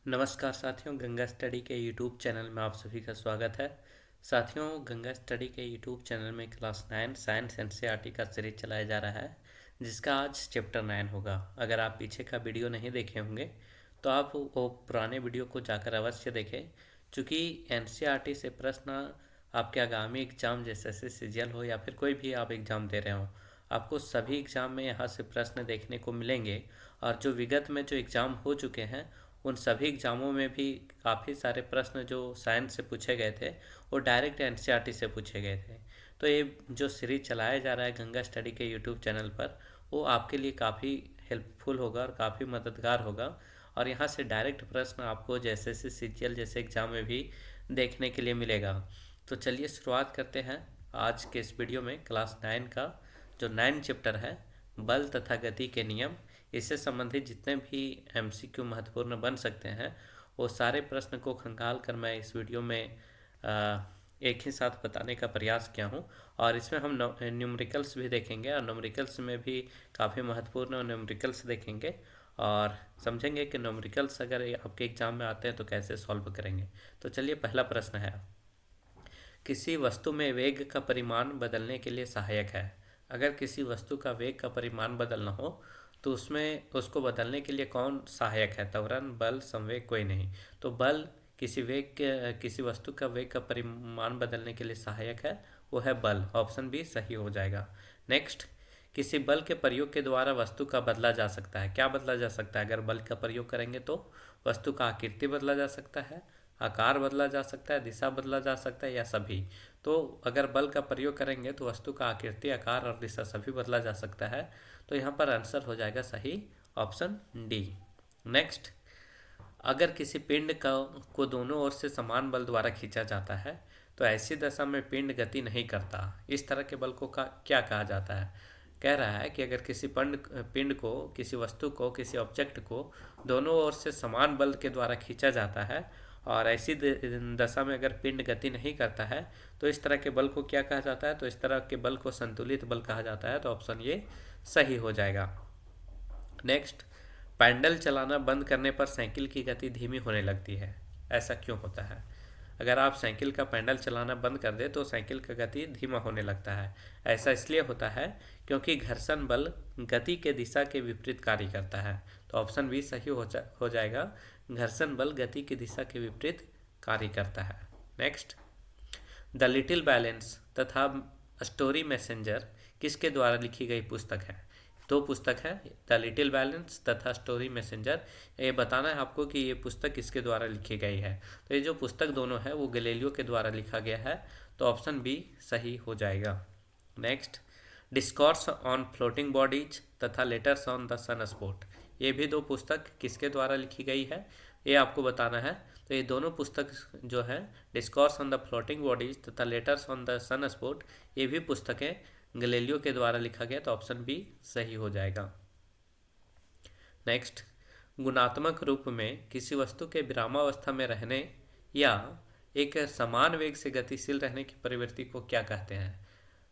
नमस्कार साथियों, गंगा स्टडी के यूट्यूब चैनल में आप सभी का स्वागत है। साथियों, गंगा स्टडी के यूट्यूब चैनल में क्लास 9 साइंस एनसीईआरटी का सीरीज चलाया जा रहा है, जिसका आज चैप्टर 9 होगा। अगर आप पीछे का वीडियो नहीं देखे होंगे तो आप वो पुराने वीडियो को जाकर अवश्य देखें, क्योंकि एनसीईआरटी से प्रश्न आपके आगामी एग्जाम जैसे सीजीएल हो या फिर कोई भी आप एग्ज़ाम दे रहे हो, आपको सभी एग्ज़ाम में यहाँ से प्रश्न देखने को मिलेंगे। और जो विगत में जो एग्ज़ाम हो चुके हैं उन सभी एग्ज़ामों में भी काफ़ी सारे प्रश्न जो साइंस से पूछे गए थे वो डायरेक्ट एनसीईआरटी से पूछे गए थे। तो ये जो सीरीज चलाया जा रहा है गंगा स्टडी के यूट्यूब चैनल पर, वो आपके लिए काफ़ी हेल्पफुल होगा और काफ़ी मददगार होगा। और यहाँ से डायरेक्ट प्रश्न आपको जैसे सीजीएल जैसे एग्ज़ाम में भी देखने के लिए मिलेगा। तो चलिए शुरुआत करते हैं आज के इस वीडियो में क्लास 9 का जो 9 चैप्टर है, बल तथा गति के नियम। इससे संबंधित जितने भी एमसीक्यू महत्वपूर्ण बन सकते हैं वो सारे प्रश्न को खंगाल कर मैं इस वीडियो में एक ही साथ बताने का प्रयास किया हूँ। और इसमें हम न्यूमेरिकल्स भी देखेंगे और न्यूमेरिकल्स में भी काफ़ी महत्वपूर्ण न्यूमेरिकल्स देखेंगे और समझेंगे कि न्यूमेरिकल्स अगर आपके एग्जाम में आते हैं तो कैसे सॉल्व करेंगे। तो चलिए, पहला प्रश्न है, किसी वस्तु में वेग का परिमाण बदलने के लिए सहायक है। अगर किसी वस्तु का वेग का परिमाण बदलना हो तो उसमें उसको बदलने के लिए कौन सहायक है? त्वरण, बल, संवेग, कोई नहीं। तो बल किसी वस्तु का वेग का परिमाण बदलने के लिए सहायक है, वो है बल। ऑप्शन बी सही हो जाएगा। नेक्स्ट, किसी बल के प्रयोग के द्वारा वस्तु का बदला जा सकता है। क्या बदला जा सकता है? अगर बल का प्रयोग करेंगे तो वस्तु का आकृति बदला जा सकता है, आकार बदला जा सकता है, दिशा बदला जा सकता है, या सभी। तो अगर बल का प्रयोग करेंगे तो वस्तु का आकृति, आकार और दिशा सभी बदला जा सकता है। तो यहाँ पर आंसर हो जाएगा सही, ऑप्शन डी। नेक्स्ट, अगर किसी पिंड को दोनों ओर से समान बल द्वारा खींचा जाता है तो ऐसी दशा में पिंड गति नहीं करता। इस तरह के बल को क्या कहा जाता है? कह रहा है कि अगर किसी पिंड को, किसी वस्तु को, किसी ऑब्जेक्ट को दोनों ओर से समान बल के द्वारा खींचा जाता है और ऐसी दशा में अगर पिंड गति नहीं करता है तो इस तरह के बल को क्या कहा जाता है? तो इस तरह के बल को संतुलित बल कहा जाता है। तो ऑप्शन ये सही हो जाएगा। नेक्स्ट, पैडल चलाना बंद करने पर साइकिल की गति धीमी होने लगती है। ऐसा क्यों होता है? अगर आप साइकिल का पैडल चलाना बंद कर दे तो साइकिल का गति धीमा होने लगता है। ऐसा इसलिए होता है क्योंकि घर्षण बल गति के दिशा के विपरीत कार्य करता है। तो ऑप्शन बी सही हो जाएगा। घर्षण बल गति की दिशा के विपरीत कार्य करता है। नेक्स्ट, द लिटिल बैलेंस तथा स्टोरी मैसेंजर किसके द्वारा लिखी गई पुस्तक है? दो पुस्तक है, द लिटिल बैलेंस तथा स्टोरी मैसेंजर। ये बताना है आपको कि ये पुस्तक किसके द्वारा लिखी गई है। तो ये जो पुस्तक दोनों है वो गैलीलियो के द्वारा लिखा गया है। तो ऑप्शन बी सही हो जाएगा। Next, discourse on floating bodies तथा letters on the sunspot, ये भी दो पुस्तक किसके द्वारा लिखी गई है ये आपको बताना है। तो ये दोनों पुस्तक जो है, discourse on the floating bodies तथा letters on the sunspot, ये भी पुस्तकें गैलीलियो के द्वारा लिखा गया। तो ऑप्शन बी सही हो जाएगा। नेक्स्ट, गुणात्मक रूप में किसी वस्तु के विरामावस्था में रहने या एक समान वेग से गतिशील रहने की प्रवृत्ति को क्या कहते हैं?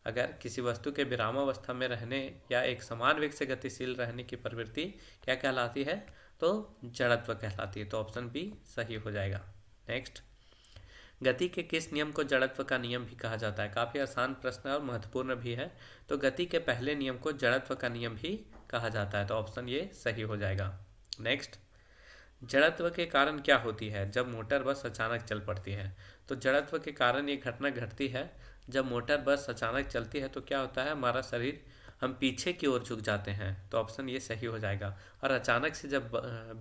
अगर किसी वस्तु के विरामावस्था में रहने या एक समान वेग से गतिशील रहने की प्रवृत्ति क्या कहलाती है? तो जड़त्व कहलाती है। तो ऑप्शन बी सही हो जाएगा। नेक्स्ट, गति के किस नियम को जड़त्व का नियम भी कहा जाता है? काफ़ी आसान प्रश्न और महत्वपूर्ण भी है। तो गति के पहले नियम को जड़त्व का नियम भी कहा जाता है। तो ऑप्शन ये सही हो जाएगा। नेक्स्ट, जड़त्व के कारण क्या होती है जब मोटर बस अचानक चल पड़ती है? तो जड़त्व के कारण ये घटना घटती है जब मोटर बस अचानक चलती है। तो क्या होता है, हमारा शरीर, हम पीछे की ओर झुक जाते हैं। तो ऑप्शन ये सही हो जाएगा। और अचानक से जब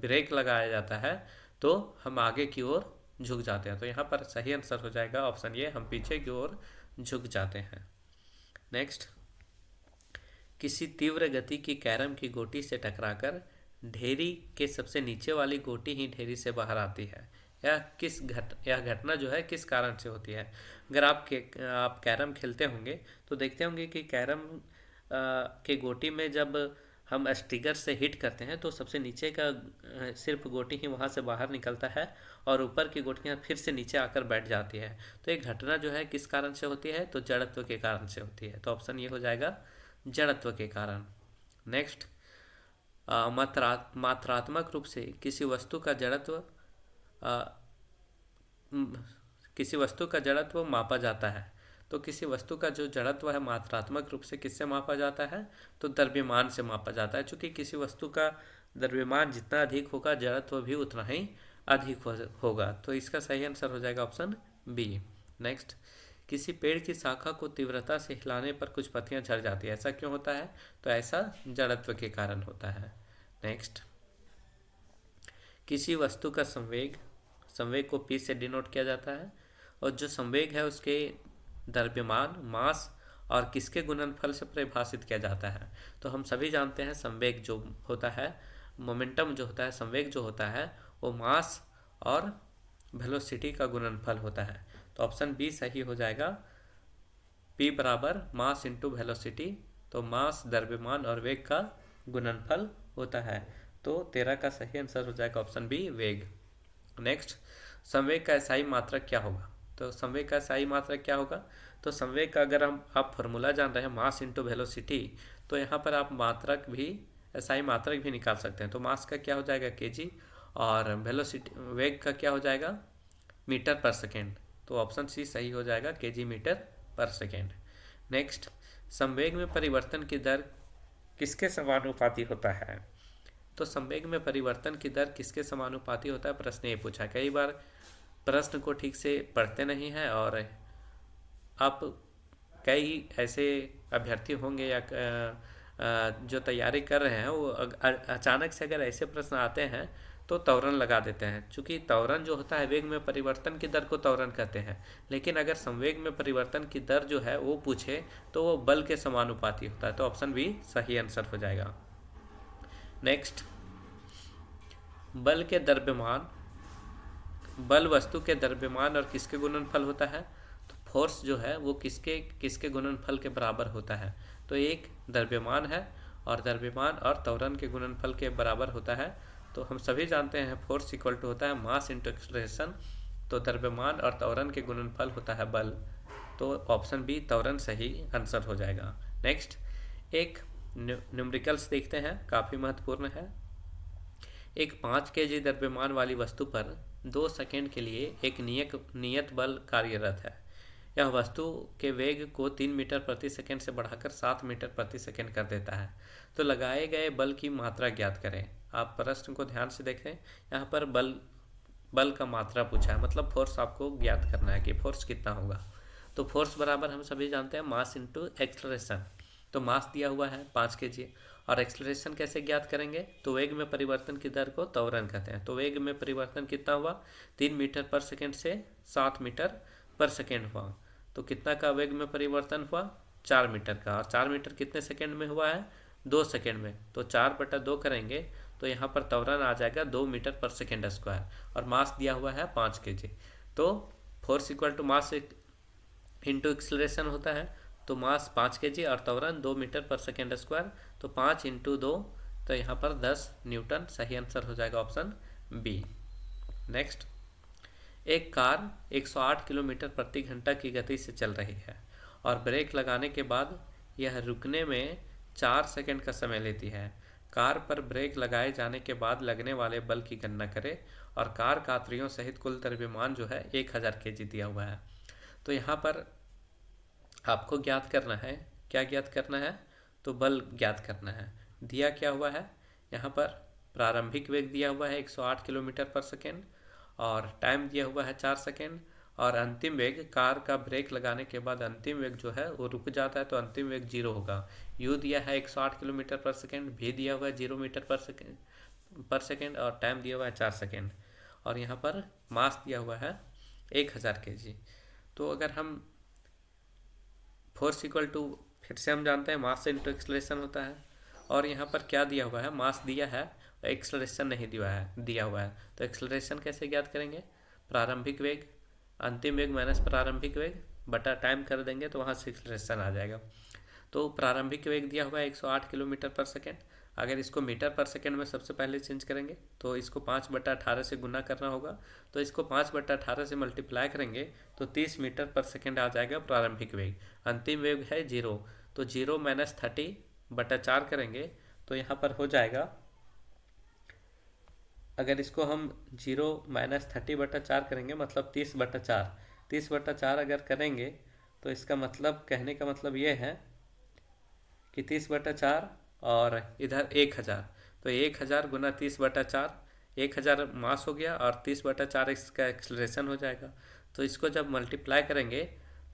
ब्रेक लगाया जाता है तो हम आगे की ओर झुक जाते हैं। तो यहाँ पर सही आंसर हो जाएगा ऑप्शन ये, हम पीछे की ओर झुक जाते हैं। नेक्स्ट, किसी तीव्र गति की कैरम की गोटी से टकराकर ढेरी के सबसे नीचे वाली गोटी ही ढेरी से बाहर आती है। यह घटना जो है किस कारण से होती है? अगर आप कैरम खेलते होंगे तो देखते होंगे कि कैरम के गोटी में जब हम स्टिगर से हिट करते हैं तो सबसे नीचे का सिर्फ गोटी ही वहाँ से बाहर निकलता है और ऊपर की गोटियाँ फिर से नीचे आकर बैठ जाती है। तो एक घटना जो है किस कारण से होती है? तो जड़त्व के कारण से होती है। तो ऑप्शन ये हो जाएगा, जड़त्व के कारण। नेक्स्ट, मात्रात्मक रूप से किसी वस्तु का जड़त्व किसी वस्तु का जड़त्व मापा जाता है, तो किसी वस्तु का जो जड़त्व है मात्रात्मक रूप से किससे मापा जाता है, तो द्रव्यमान से मापा जाता है। चूँकि किसी वस्तु का द्रव्यमान जितना अधिक होगा जड़त्व भी उतना ही अधिक होगा। तो इसका सही आंसर हो जाएगा ऑप्शन बी। नेक्स्ट, किसी पेड़ की शाखा को तीव्रता से हिलाने पर कुछ पत्तियां झड़ जाती है, ऐसा क्यों होता है, तो ऐसा जड़त्व के कारण होता है। नेक्स्ट, किसी वस्तु का संवेग, संवेग को p से डिनोट किया जाता है, और जो संवेग है उसके द्रव्यमान, मास और किसके गुणनफल से परिभाषित किया जाता है। तो हम सभी जानते हैं संवेग जो होता है, मोमेंटम जो होता है, संवेग जो होता है वो मास और वेलोसिटी का गुणनफल होता है। तो ऑप्शन बी सही हो जाएगा, p बराबर मास इंटू वेलोसिटी। तो मास द्रव्यमान और वेग का गुणनफल होता है। तो 13 का सही आंसर हो जाएगा ऑप्शन बी, वेग। नेक्स्ट, संवेग का SI मात्रक क्या होगा, तो संवेग का SI मात्रक क्या होगा, तो संवेग का अगर आप फॉर्मूला जान रहे हैं मास इंटू वेलोसिटी, तो यहाँ पर आप मात्रक भी, SI मात्रक भी निकाल सकते हैं। तो मास का क्या हो जाएगा kg, और वेलोसिटी वेग का क्या हो जाएगा मीटर पर सेकेंड। तो ऑप्शन सी सही हो जाएगा, kg metre per second. Next, संवेग में परिवर्तन की दर किसके समानुपाती होता है, तो संवेग में परिवर्तन की दर किसके समानुपाती होता है, प्रश्न ये पूछा। कई बार प्रश्न को ठीक से पढ़ते नहीं हैं, और आप कई ऐसे अभ्यर्थी होंगे या जो तैयारी कर रहे हैं वो अचानक से अगर ऐसे प्रश्न आते हैं तो त्वरण लगा देते हैं। चूँकि त्वरण जो होता है वेग में परिवर्तन की दर को त्वरण कहते हैं, लेकिन अगर संवेग में परिवर्तन की दर जो है वो पूछे तो वो बल के समानुपाती होता है। तो ऑप्शन बी सही आंसर हो जाएगा। नेक्स्ट, बल के द्रव्यमान, बल वस्तु के द्रव्यमान और किसके गुणनफल होता है, तो फोर्स जो है वो किसके किसके गुणनफल के बराबर होता है, तो एक द्रव्यमान है और द्रव्यमान और त्वरण के गुणनफल के बराबर होता है। तो हम सभी जानते हैं फोर्स इक्वल टू होता है मास इंटू एक्सलरेशन, तो द्रव्यमान और त्वरण के गुणनफल होता है बल। तो ऑप्शन बी त्वरण सही आंसर हो जाएगा। नेक्स्ट, एक न्यूमेरिकल्स देखते हैं, काफ़ी महत्वपूर्ण है। एक 5 kg द्रव्यमान वाली वस्तु पर 2 सेकेंड के लिए एक नियत बल कार्यरत है। यह वस्तु के वेग को 3 मीटर प्रति सेकेंड से बढ़ाकर 7 मीटर प्रति सेकेंड कर देता है। तो लगाए गए बल की मात्रा ज्ञात करें। आप प्रश्न को ध्यान से देखें, यहाँ पर बल का मात्रा पूछा है, मतलब फोर्स आपको ज्ञात करना है कि फोर्स कितना होगा। तो फोर्स बराबर हम सभी जानते हैं मास इंटू एक्सलरेशन। तो मास दिया हुआ है 5 kg, और एक्सलरेशन कैसे ज्ञात करेंगे, तो वेग में परिवर्तन की दर को त्वरण कहते हैं। तो वेग में परिवर्तन कितना हुआ, 3 मीटर पर सेकेंड से 7 मीटर पर सेकेंड हुआ। तो कितना का वेग में परिवर्तन हुआ, 4 मीटर का, और 4 मीटर कितने सेकेंड में हुआ है, 2 सेकेंड में। तो 4/2 करेंगे तो यहाँ पर त्वरण आ जाएगा 2 मीटर पर सेकेंड स्क्वायर, और मास दिया हुआ है 5 kg। तो force equal to mass into acceleration होता है। तो मास 5 kg और त्वरण 2 मीटर पर सेकेंड स्क्वायर, तो 5 इंटू 2, तो यहाँ पर 10 न्यूटन सही आंसर हो जाएगा ऑप्शन बी। नेक्स्ट, एक कार 108 किलोमीटर प्रति घंटा की गति से चल रही है और ब्रेक लगाने के बाद यह रुकने में 4 सेकंड का समय लेती है। कार पर ब्रेक लगाए जाने के बाद लगने वाले बल की गणना करें, और कार यात्रियों सहित कुल द्रव्यमान जो है 1000 kg दिया हुआ है। तो यहाँ पर आपको ज्ञात करना है, क्या ज्ञात करना है, तो बल ज्ञात करना है। दिया क्या हुआ है, यहाँ पर प्रारंभिक वेग दिया हुआ है 108 किलोमीटर पर सेकेंड, और टाइम दिया हुआ है 4 सेकेंड, और अंतिम वेग कार का ब्रेक लगाने के बाद अंतिम वेग जो है वो रुक जाता है, तो अंतिम वेग 0 होगा। यू दिया है 108 किलोमीटर पर सेकेंड, भी दिया हुआ है 0 मीटर पर सेकेंड, और टाइम दिया हुआ है 4 सेकेंड, और यहाँ पर मास दिया हुआ है 1000 kg। तो अगर हम फोर्स इक्वल टू, फिर से हम जानते हैं मास इंटू एक्सलेशन होता है, और यहाँ पर क्या दिया हुआ है, मास दिया है, एक्सलरेशन नहीं दिया हुआ है। तो एक्सलरेशन कैसे ज्ञात करेंगे, प्रारंभिक वेग, अंतिम वेग माइनस प्रारंभिक वेग बटा टाइम कर देंगे तो वहाँ से एक्सलरेशन आ जाएगा। तो प्रारंभिक वेग दिया हुआ है 108 किलोमीटर पर सेकेंड, अगर इसको मीटर पर सेकेंड में सबसे पहले चेंज करेंगे तो इसको 5/18 से गुना करना होगा, तो इसको 5/18 से मल्टीप्लाई करेंगे तो 30 मीटर पर सेकेंड आ जाएगा प्रारंभिक वेग। अंतिम वेग है 0, तो 0 माइनस 30/4 करेंगे तो यहाँ पर हो जाएगा अगर इसको हम 0-30/4 करेंगे मतलब 30/4, 30/4 अगर करेंगे तो इसका मतलब, कहने का मतलब ये है कि 30/4 और इधर 1000, तो 1000 गुना 30/4, 1000 मास हो गया और 30/4 इसका एक्सलेशन हो जाएगा। तो इसको जब मल्टीप्लाई करेंगे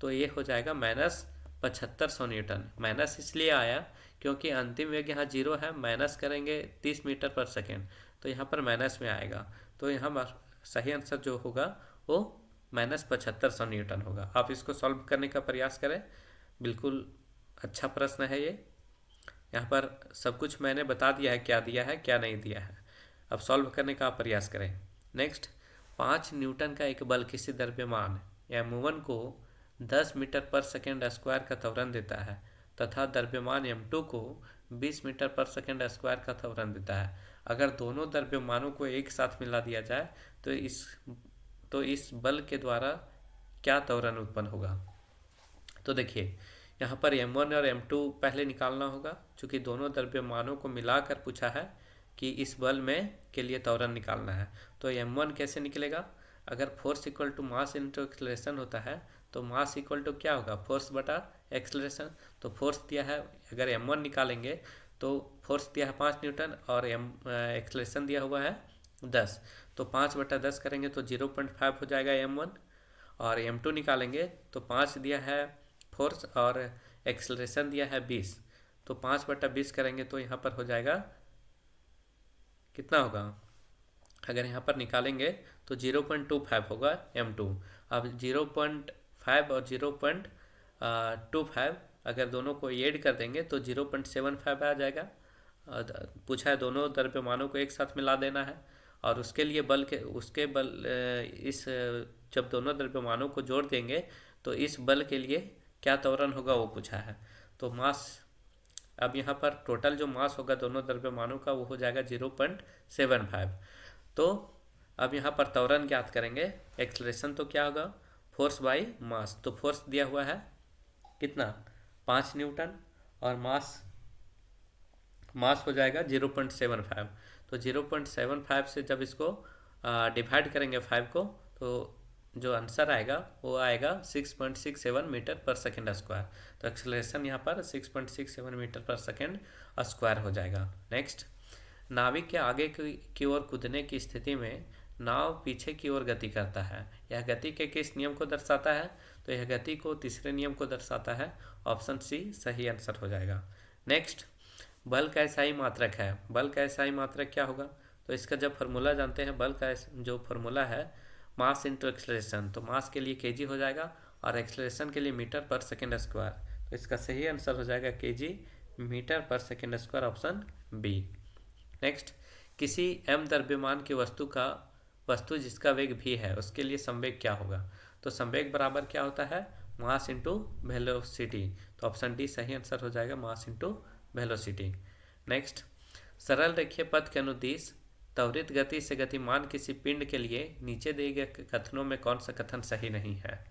तो ये हो जाएगा -7500 न्यूटन। माइनस इसलिए आया क्योंकि अंतिम वेग यहाँ 0 है, माइनस करेंगे 30 मीटर पर सेकेंड, तो यहाँ पर माइनस में आएगा। तो यहाँ सही आंसर जो होगा वो -7500 न्यूटन होगा। आप इसको सॉल्व करने का प्रयास करें, बिल्कुल अच्छा प्रश्न है ये। यहाँ पर सब कुछ मैंने बता दिया है, क्या दिया है क्या नहीं दिया है। अब सॉल्व करने का आप प्रयास करें। नेक्स्ट, 5 न्यूटन का एक बल किसी द्रव्यमान या मूवन को 10 मीटर पर सेकेंड स्क्वायर का त्वरण देता है तथा द्रव्यमान m2 को 20 मीटर पर सेकेंड स्क्वायर का त्वरण देता है। अगर दोनों द्रव्यमानों को एक साथ मिला दिया जाए तो इस बल के द्वारा क्या त्वरण उत्पन्न होगा। तो देखिए, यहाँ पर m1 और m2 पहले निकालना होगा, क्योंकि दोनों द्रव्यमानों को मिलाकर पूछा है कि इस बल में के लिए त्वरण निकालना है। तो m1 कैसे निकलेगा, अगर force equal to mass into acceleration होता है तो मास इक्वल टू क्या होगा, फोर्स बटा एक्सलेशन। तो फोर्स दिया है, अगर m1 निकालेंगे तो फोर्स दिया है 5 न्यूटन और एक्सलेशन दिया हुआ है 10, तो 5/10 करेंगे तो 0.5 हो जाएगा m1। और m2 निकालेंगे तो 5 दिया है फोर्स और एक्सलेशन दिया है 20, तो 5/20 करेंगे तो यहाँ पर हो जाएगा, कितना होगा, अगर यहाँ पर निकालेंगे तो 0.25 होगा m2। अब 0.5 और 0.25 अगर दोनों को ऐड कर देंगे तो 0.75 आ जाएगा। पूछा है दोनों द्रव्यमानों को एक साथ मिला देना है, और उसके लिए जब दोनों द्रव्यमानों को जोड़ देंगे तो इस बल के लिए क्या त्वरण होगा वो पूछा है। तो मास, अब यहाँ पर टोटल जो मास होगा दोनों द्रव्यमानों का वो हो जाएगा 0.75। तो अब यहाँ पर त्वरण ज्ञात करेंगे। एक्सलेशन तो क्या होगा, फोर्स बाई मास, तो फोर्स दिया हुआ है कितना, 5 न्यूटन, और मास हो जाएगा 0.75। तो 0.75 से जब इसको डिवाइड करेंगे 5 को, तो जो आंसर आएगा वो आएगा 6.67 मीटर पर सेकेंड स्क्वायर। तो एक्सेलरेशन यहाँ पर 6.67 मीटर पर सेकेंड स्क्वायर हो जाएगा। नेक्स्ट, नाविक के आगे की ओर कूदने की स्थिति में नाव पीछे की ओर गति करता है। यह गति के किस नियम को दर्शाता है, तो यह गति को तीसरे नियम को दर्शाता है। ऑप्शन सी सही आंसर हो जाएगा। नेक्स्ट, बल का एसआई मात्रक है। बल का एसआई मात्रक क्या होगा, तो इसका जब फॉर्मूला जानते हैं, बल का जो फॉर्मूला है मास इंटू एक्सलेशन, तो मास के लिए केजी हो जाएगा और एक्सलेशन के लिए मीटर पर सेकेंड स्क्वायर। तो इसका सही आंसर हो जाएगा kg metre per second square, option B. Next, किसी m द्रव्यमान की वस्तु जिसका वेग v है उसके लिए संवेग क्या होगा, तो संवेग बराबर क्या होता है, मास इंटू वेलोसिटी। तो ऑप्शन डी सही आंसर हो जाएगा, मास इंटू वेलोसिटी। नेक्स्ट, सरल रेखीय पथ के अनुदिश त्वरित गति से गतिमान किसी पिंड के लिए नीचे दिए गए कथनों में कौन सा कथन सही नहीं है।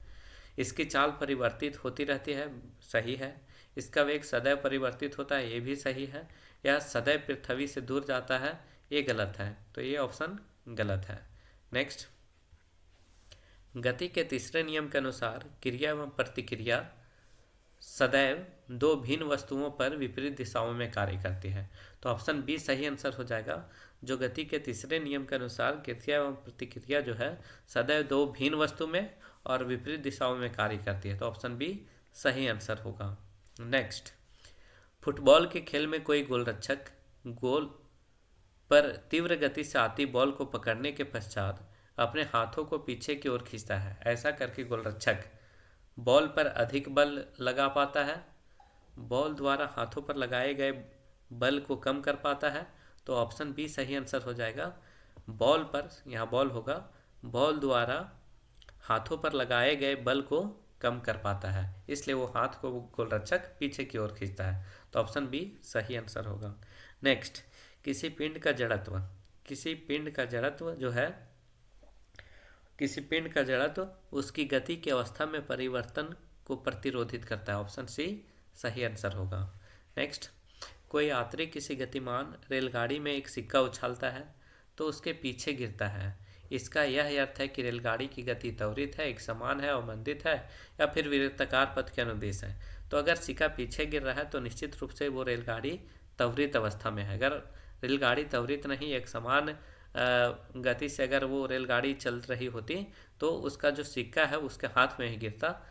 इसकी चाल परिवर्तित होती रहती है, सही है। इसका वेग सदैव परिवर्तित होता है, ये भी सही है। यह सदैव पृथ्वी से दूर जाता है, ये गलत है, तो ये ऑप्शन गलत है। नेक्स्ट, गति के तीसरे नियम के अनुसार क्रिया एवं प्रतिक्रिया सदैव दो भिन्न वस्तुओं पर विपरीत दिशाओं में कार्य करती है। तो ऑप्शन बी सही आंसर हो जाएगा। जो गति के तीसरे नियम के अनुसार क्रिया एवं प्रतिक्रिया जो है सदैव दो भिन्न वस्तु में और विपरीत दिशाओं में कार्य करती है, तो ऑप्शन बी सही आंसर होगा। नेक्स्ट, फुटबॉल के खेल में कोई गोलरक्षक गोल पर तीव्र गति से आती बॉल को पकड़ने के पश्चात अपने हाथों को पीछे की ओर खींचता है। ऐसा करके गोलरक्षक बॉल पर अधिक बल लगा पाता है, बॉल द्वारा हाथों पर लगाए गए बल को कम कर पाता है। तो ऑप्शन बी सही आंसर हो जाएगा। बॉल पर, यहाँ बॉल होगा, बॉल द्वारा हाथों पर लगाए गए बल को कम कर पाता है, इसलिए वो हाथ को गोलरक्षक पीछे की ओर खींचता है। तो ऑप्शन बी सही आंसर होगा। नेक्स्ट, किसी पिंड का जड़त्व उसकी गति की अवस्था में परिवर्तन को प्रतिरोधित करता है। ऑप्शन सी सही आंसर होगा। नेक्स्ट, कोई यात्री किसी गतिमान रेलगाड़ी में एक सिक्का उछालता है तो उसके पीछे गिरता है। इसका यह अर्थ है कि रेलगाड़ी की गति त्वरित है, एक समान है, अवमंदित है या फिर वृत्ताकार पथ के अनुदिश है। तो अगर सिक्का पीछे गिर रहा है तो निश्चित रूप से वो रेलगाड़ी त्वरित अवस्था में है। अगर रेलगाड़ी त्वरित नहीं, एक समान गति से अगर वो रेलगाड़ी चल रही होती तो उसका जो सिक्का है उसके हाथ में ही गिरता,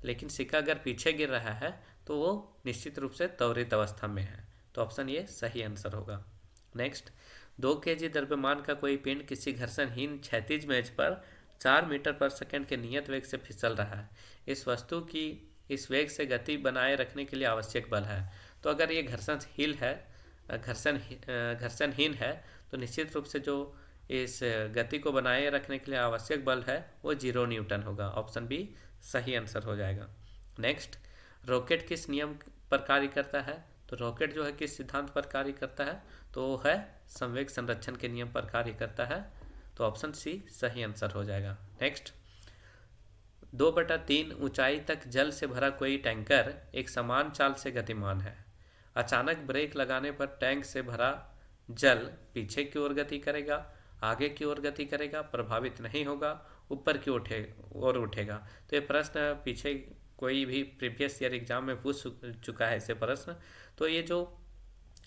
लेकिन सिक्का अगर पीछे गिर रहा है तो वो निश्चित रूप से त्वरित अवस्था में है। तो ऑप्शन ये सही आंसर होगा। नेक्स्ट, 2 kg द्रव्यमान का कोई पिंड किसी घर्षणहीन क्षैतिज मेज पर 4 मीटर पर सेकंड के नियत वेग से फिसल रहा है। इस वस्तु की इस वेग से गति बनाए रखने के लिए आवश्यक बल है। तो अगर ये घर्षणहीन है तो निश्चित रूप से जो इस गति को बनाए रखने के लिए आवश्यक बल है वो 0 न्यूटन होगा। ऑप्शन बी सही आंसर हो जाएगा। नेक्स्ट, रॉकेट किस नियम पर कार्य करता है? तो रॉकेट जो है किस सिद्धांत पर कार्य करता है? तो वो है संवेग संरक्षण के नियम पर कार्य करता है। तो ऑप्शन सी सही आंसर हो जाएगा। नेक्स्ट, 2/3 ऊंचाई तक जल से भरा कोई टैंकर एक समान चाल से गतिमान है। अचानक ब्रेक लगाने पर टैंक से भरा जल पीछे की ओर गति करेगा, आगे की ओर गति करेगा, प्रभावित नहीं होगा, ऊपर की ओर उठेगा। तो ये प्रश्न पीछे कोई भी प्रीवियस ईयर एग्जाम में पूछ चुका है ऐसे प्रश्न। तो ये जो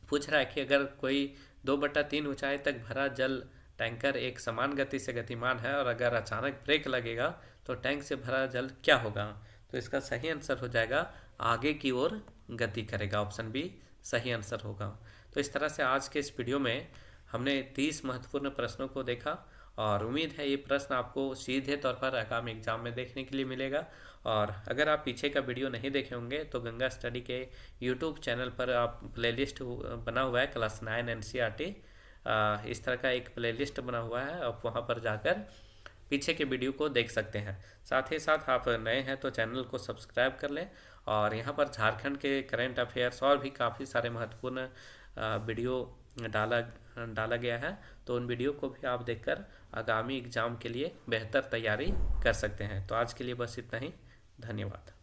पूछ रहा है कि अगर कोई 2/3 ऊंचाई तक भरा जल टैंकर एक समान गति से गतिमान है और अगर अचानक ब्रेक लगेगा तो टैंक से भरा जल क्या होगा? तो इसका सही आंसर हो जाएगा आगे की ओर गति करेगा। ऑप्शन बी सही आंसर होगा। तो इस तरह से आज के इस वीडियो में हमने 30 महत्वपूर्ण प्रश्नों को देखा और उम्मीद है ये प्रश्न आपको सीधे तौर पर आगामी एग्जाम में देखने के लिए मिलेगा। और अगर आप पीछे का वीडियो नहीं देखे होंगे तो गंगा स्टडी के यूट्यूब चैनल पर आप प्लेलिस्ट बना हुआ है क्लास 9 NCERT, इस तरह का एक प्लेलिस्ट बना हुआ है, आप वहाँ पर जाकर पीछे के वीडियो को देख सकते हैं। साथ ही साथ आप नए हैं तो चैनल को सब्सक्राइब कर लें और यहाँ पर झारखंड के करंट अफेयर्स और भी काफ़ी सारे महत्वपूर्ण वीडियो डाला गया है, तो उन वीडियो को भी आप देखकर आगामी एग्ज़ाम के लिए बेहतर तैयारी कर सकते हैं। तो आज के लिए बस इतना ही। धन्यवाद।